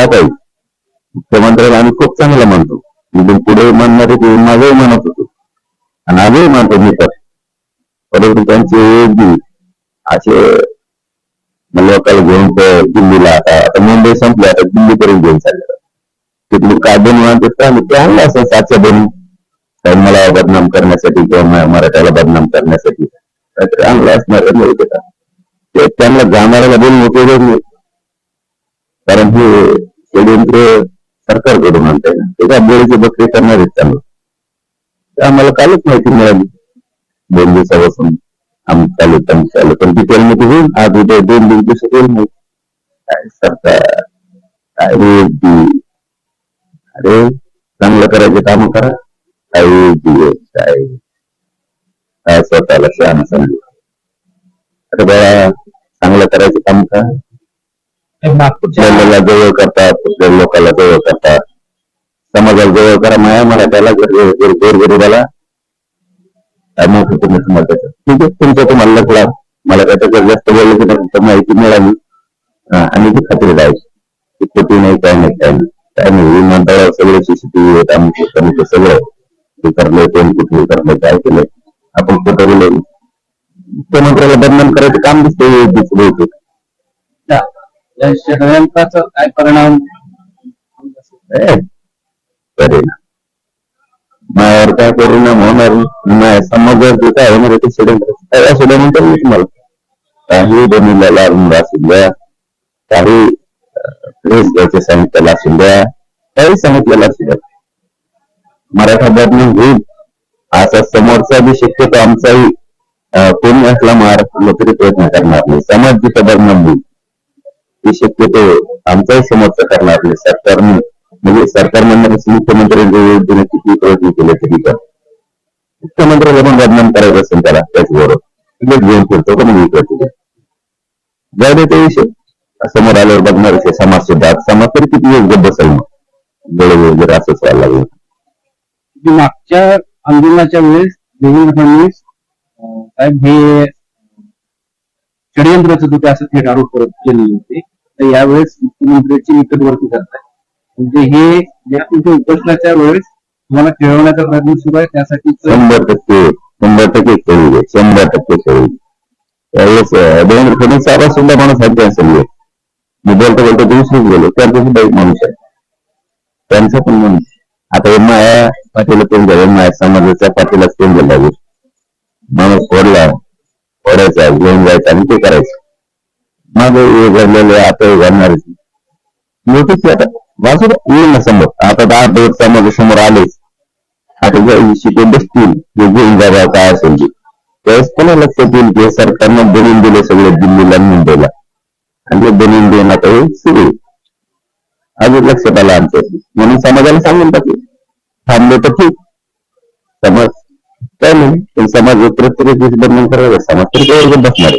पाहिजे. मुख्यमंत्र्याला आम्ही खूप चांगलं म्हणतो, इथून पुढे म्हणणारे ते माझंही म्हणत होतो आणि आजही म्हणतो मी तर. परंतु त्यांचे असे लोकांना घेऊन दिल्लीला आता मुंबई संपली, आता दिल्लीपर्यंत घेऊन चालले. तिथली काय बनवून ते आणलं असं सातच्या बनवून काही मला बदनाम करण्यासाठी किंवा मराठ्याला बदनाम करण्यासाठी काहीतरी आणलं असणार ते. त्यांना जाणाऱ्याला बोलून उपयोग नाही, कारण हे षडयंत्र सरकारकडून आणताय ना, ते काय बोलीची बकरी करणार आहेत त्यांना. ते आम्हाला कालच माहिती मिळाली 2 दिवसापासून आम्ही चालू पण डिटेल मध्ये होईल. आज उद्या 2 दिवसात होईल. मग काय सरकार काय अरे चांगलं करायचे काम करा. काय काय स्वतःला शहाणा समजू. अरे बाळा चांगलं करायचं काम का, नागपूरच्या जवळ करतात, कुठल्या लोकांना जवळ करतात, समाजाला जवळ करा. माया मराठ्याला गोरगरिबाला काय मोठं तुम्ही समजतात. ठीक आहे, तुमचं तुम्हाला लक्षला मला त्याच्याकडे जास्त बोललं की माहिती मिळाली आणि ती खात्री जायची. खोटी नाही, काय नाही काय नाही काय नाही. विमानतळावर सगळे CCTV आहेत, आमचं सगळं ते करलंय, कोण कुठे करलंय, काय केलंय, आपण खोटं बोललो. मुख्यमंत्र्याला बदनाम करायचं काम दिसतं. षडयंत्राचा काय परिणाम माझ्यावर काय परिणाम होणार नाही, समाजावर काय होणार ते षडयंत्र नाही. तुम्हाला काही बनवलेला असून द्या, काही प्रेस द्यायचे सांगितलेलं असून द्या, काही सांगितलेलं असू द्या, मराठा बदनाम होईल असा समोरचा बी शक्यतो आमचाही कोणी असला महाराष्ट्राला तरी प्रयत्न करणार नाही. समाज जिथं बदनाम होईल ही शक्यतो आमचाही समोरचा करणार नाही. सरकारने म्हणजे सरकार म्हणण्यापासून मुख्यमंत्र्यांच्या विरुद्धने किती प्रयत्न केले तरी पण मुख्यमंत्र्याला पण बदनाम करायचं असेल त्याला त्याचबरोबर घेऊन फिरतो पण मी करतो. जाऊ दे ते विषय. समोर आल्यावर बघणार विषय समाज सुद्धा समाज तरी किती वेळ बसेल मग वेळोवेळी वगैरे असंच व्हायला लागलं. मागच्या आंदोलनाच्या वेळेस देवेंद्र फडणवीस साहेब हे षडयंत्राचं होते असं थेट आरोप करत केलेले होते. तर यावेळेस मुख्यमंत्र्यांची निकटवर्ती करताय, म्हणजे हे ज्या तुमच्या उपोषणाच्या वेळेस तुम्हाला खेळवण्याचा प्रयत्न सुरू आहे, त्यासाठी 100% खेळू. त्यावेळेस देवेंद्र फडणवीस साहेब सुद्धा माणूस आहेत असेल. मी बोलता दुसरीच गेलो, त्यांचा सुद्धा एक माणूस आहे, त्यांचा पण माणूस. आता माया पाटील कोण झालं, माया समाजाच्या पाठीलाच कोण झाला माणूस फोडायचा, घेऊन जायचा आणि ते करायचं. मग हे घडलेलं आता हे घडणारच नव्हतीच. आता वाचू येईल ना समोर. आता 10 दिवस समाजा समोर आलेच. आता ज्या दिवशी ते बसतील जे घेऊन जागा काय असेल त्यावेळेस कोणा लक्षात येईल की सरकारनं बनवून दिले सगळे दिल्लीला मुंबईला, आणि ते बनवून देऊन आता हे सुरू अजून लक्षात आलं आमच्या. म्हणून समाजाला सांगून टाकले थांबले तर ठीक. समाज काय नाही, पण समाज प्रत्येक दिवशी बदनाम करायला समाज तरी काय बसणार आहे.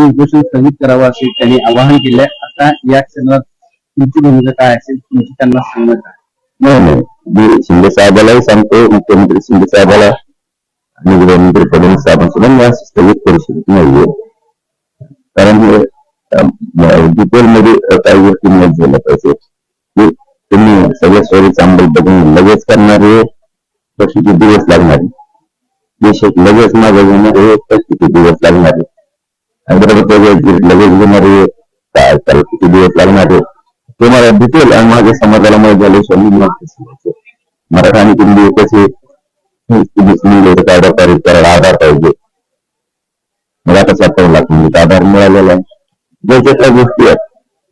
उपोषण स्थगित करावं असे त्यांनी आवाहन केलंय. आता या क्षणात तुमची भूमिका काय असेल, तुमची त्यांना सांगणं काय? नाही, मी शिंदे साहेबालाही सांगतो, मुख्यमंत्री शिंदे साहेबाला आणि गृहमंत्री फडणवीस साहेबांसुद्धा मी असं स्थगित करू शकत नाहीये. कारण डिटेलमध्ये काही गोष्टी नाही झाल्या पाहिजे की तुम्ही सगळ्या सोयीचा अंमलबजावणी लगेच करणारे किती दिवस लागणारे, देशात लगेच मागे घेणारे किती दिवस लागणारे, हैदराबाद लगेच घेणारे काय त्याला किती दिवस लागणारे, ते मला डिटेल आणि माझ्या समाजाला माहीत झाले. मराठा आणि हिंदी कसे कायदा पारित करायला आधार पाहिजे. मला आता 57 लाख म्हणजे आधार मिळालेला आहे. ज्याच्या त्या गोष्टी आहेत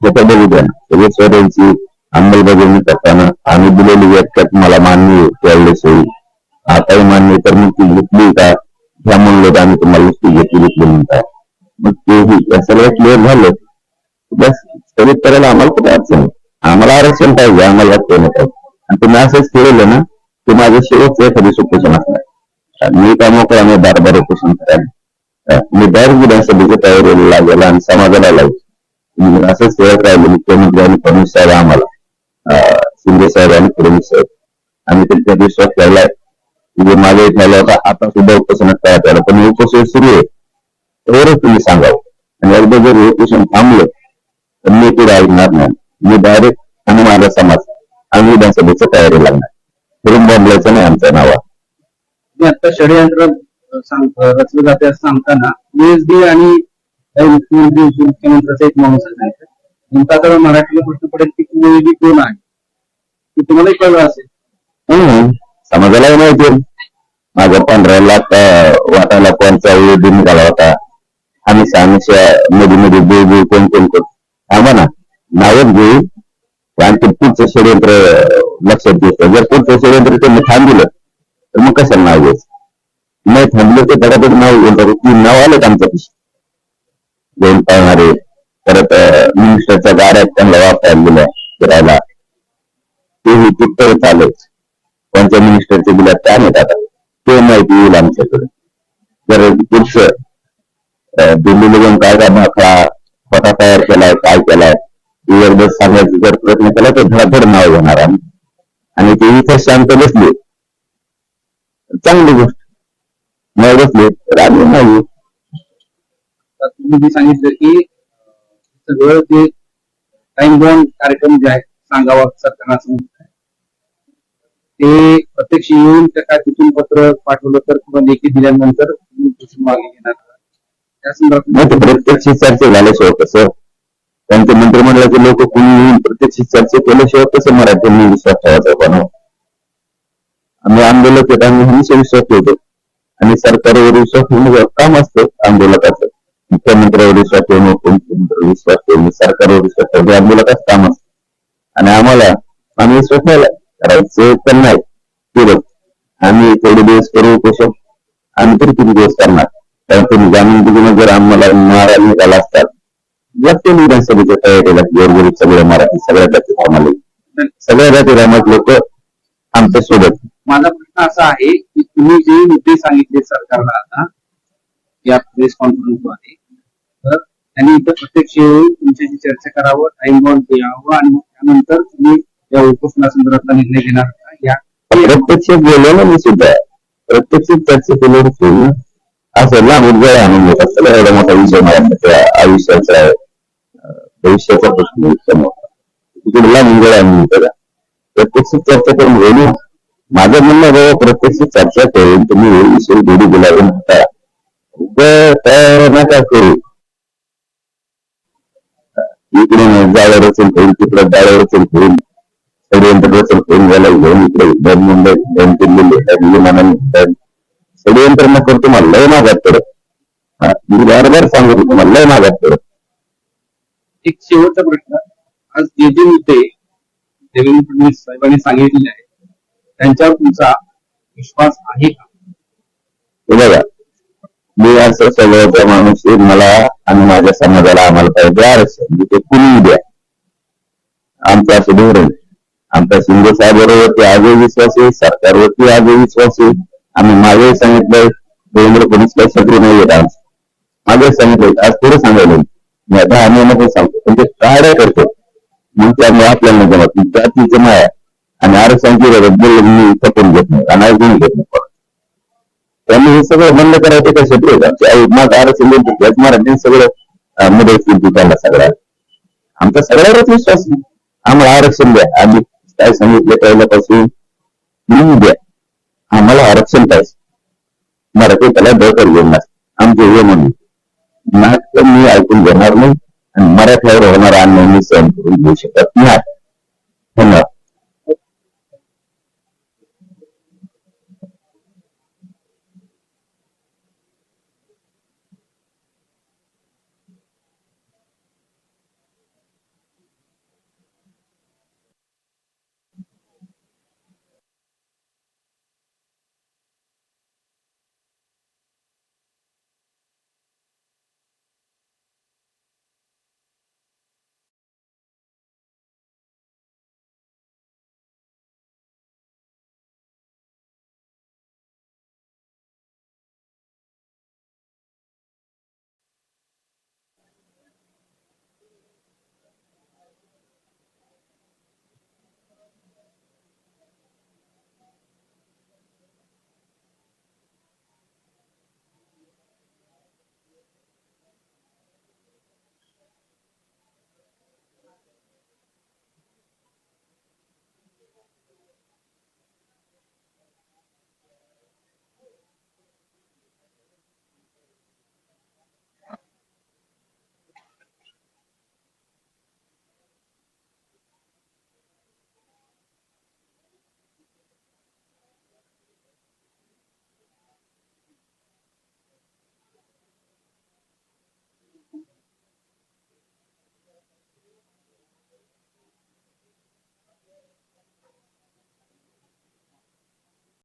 त्याच्या बघू द्या. सगळे स्वरांची अंमलबजावणी करताना आम्ही दिलेली व्याख्यात मला मान्य त्यावेळेस होईल. आताही मान्य तर मग ती घेतली का ह्या म्हणलं तर आम्ही तुम्हाला नुसती घेतली म्हणताय. मग तेही या सगळं क्लिअर झालं बस. स्थगित करायला आम्हाला कुठे अडचण नाही. आम्हाला आरक्षण पाहिजे, आम्हाला वाटतं नाही पाहिजे. आणि तुम्ही असंच केलेलं ना ते माझं शेवटचं एखादी उपोषण असणार. मी काय मोकळा नाही बार उपोषण करायला. मी डायरेक्ट विधानसभेच्या तयारीला लागेल आणि समाजाला लागेल. असंच खेळत राहिले मुख्यमंत्री आणि फडणवीस साहेब आम्हाला, शिंदे साहेब आणि फडणवीस साहेब, आम्ही त्यांच्या विश्वास ठेवलाय. म्हणजे माझ्या ठेवला होता. आता सुद्धा उपोषणात तयार झालं, पण उपोषण सुरू आहे एवढंच तुम्ही सांगावं. आणि एकदा जर उपोषण थांबलं तर मी पुढे ऐकणार नाही. मी डायरेक्ट आणि माझा समाज आम्ही विधानसभेच्या तयारी लागणार, फिरून बदलायचं नाही आमच्या नावा. आता षडयंत्र रचलं जाते असं सांगताना USD आणि मुख्यमंत्री उपमुख्यमंत्र्याचा एक माणूस आहे. नेमका तर मराठीला प्रश्न पडेल की USD कोण आहे, ते तुम्हालाही कळलं असेल. समाजालाही माहिती आहे. माझ्या 15 लाख वाटायला कोणचा USD निघाला होता. हमेशा मध्ये मध्ये देव कोण कोण करतो थांबा ना, नावच घेऊ आणखी पुढचं षडयंत्र लक्षात घेतं. जर पुढचं षडयंत्र त्यांनी थांबलं तर मग कशाला नाव घ्यायचं, नाही थांबलं तर धडाधड नाव घेऊन ती नाव आलं आमच्या पिशी घेऊन पाळणारे. परत मिनिस्टरच्या गाड्यात त्यांना वापरायला दिल्या फिरायला, तेही तिथं चालू. कोणत्या मिनिस्टरच्या दिल्या काय नाही आता ते माहिती येईल आमच्याकडे. जर पुढचं दिल्लीला जाऊन काय भाखळा स्वतः तयार केलाय काय केलाय एकदा सांगायचा जर प्रयत्न केला तर धडाधड नाव घेणार आम्ही. आणि ते इथे शांत बसले चांगली गोष्ट, नाही बसले तर आम्ही नाही. तुम्ही जे सांगितलं की सगळं ते टाइम बॉन्ड कार्यक्रम जे आहे सांगावा सरकारला, ते प्रत्यक्ष येऊन त्या काय तिथून पत्र पाठवलं तर किंवा लेखी दिल्यानंतर मागे घेणार त्या संदर्भात प्रत्यक्ष चर्चा झाल्याशिवाय कसं, त्यांच्या मंत्रिमंडळाचे लोक कोणी येऊन प्रत्यक्ष चर्चा केल्याशिवाय कसं मराठ्यांनी विश्वास ठेवायचा. पण आम्ही आंदोलक येत आम्ही हमेशा विश्वास ठेवतो आणि सरकारवर विश्वास ठेवणं काम असतं आंदोलकाचं. मुख्यमंत्र्यावर विश्वास ठेवणं, मुख्यमंत्र्यावर विश्वास ठेवणं, सरकारवर विश्वास ठेवणं आंदोलकाचं काम असतं. आणि आम्ही विश्वास ठेवला करायचं तर नाही केलं आम्ही तेवढे दिवस करू पोषक आम्ही तरी किती दिवस करणार. कारण तुम्ही जामीन दिली जर आम्हाला मारा निघाला असतात लागते विधानसभेच्या तयारीला गोरगरीब सगळ्या मराठी सगळ्या जाती धर्माला सगळ्या जाती धर्मात लोक आमच्या सोबत. माझा प्रश्न असा आहे की तुम्ही जे मुद्दे सांगितले सरकारला आता या प्रेस कॉन्फरन्सद्वारे, तर त्यांनी इथं प्रत्यक्ष येऊन तुमच्याशी चर्चा करावं, टाइम बॉन्ड द्यावं आणि मग त्यानंतर तुम्ही या उपोषणासंदर्भातला निर्णय घेणार या प्रत्यक्ष गेलो ना मी सुद्धा प्रत्यक्ष चर्चा केल्यावर असं लांब उद्या आणून घेतात. सगळा एवढा मोठा विषय माझ्या आयुष्याचा भविष्याचा प्रश्न तिकडे लांब उद्या आणून घेतात. प्रत्यक्ष चर्चा करून घेऊ. माझं म्हणणं बाबा प्रत्यक्ष चर्चा करून तुम्ही विषय गोडी बोलावून होता तयार नका करू. इकडे जाळ्यावर रचून करून तिकडे जाळ्यावर रचून करून षडयंत्र रचून करून गेला घेऊन इकडे दोन मुंबई दोन दिल्ली विमानाने षडयंत्र न करून तुम्हाला लय मागात पडत. मी बारबार सांगतो तुम्हाला लय मागात पडत. एक शेवटचा प्रश्न, आज जे मुद्दे देवेंद्र फडणवीस साहेबांनी सांगितलेले आहे त्यांच्यावर तुमचा विश्वास आहे का? बघा मी असं सगळ्याचा माणूस मला आणि माझ्या समाजाला आम्हाला पाहिजे आरक्षण जिथे कुणी द्या. आमचं असं धोरण आमच्या शिंदे साहेबांवरती आजही विश्वास आहे, सरकारवरती आजही विश्वास आहे. आम्ही मागेही सांगितलंय देवेंद्र फडणवीस काही शत्रू नाही येत आमचं मागे सांगितलंय आज थोडं सांगायला मी आता आम्ही नको सांगतो पण ते काय करतो मग त्यामुळे आपल्याला जमत जातीचं माया आणि आरक्षणाची बद्दल मी तपून घेत नाही आणि ऐकून घेत नाही. त्यामुळे हे सगळं बंद करायचं काय शत्रू आहे माझं आरक्षण देत मराठी सगळं मदत केली त्याला सगळ्या आमचा सगळ्यावरच विश्वास नाही. आम्हाला आरक्षण द्या. आम्ही काय सांगितलं पहिल्यापासून म्हणून द्या आम्हाला आरक्षण पाहिजे. मराठी त्याला डोकर घेऊन आमचे हे म्हणून नाटक मी ऐकून घेणार नाही आणि मराठ्यावर होणारा अन्याय मी सहन करून घेऊ शकत नाही. धन्यवाद.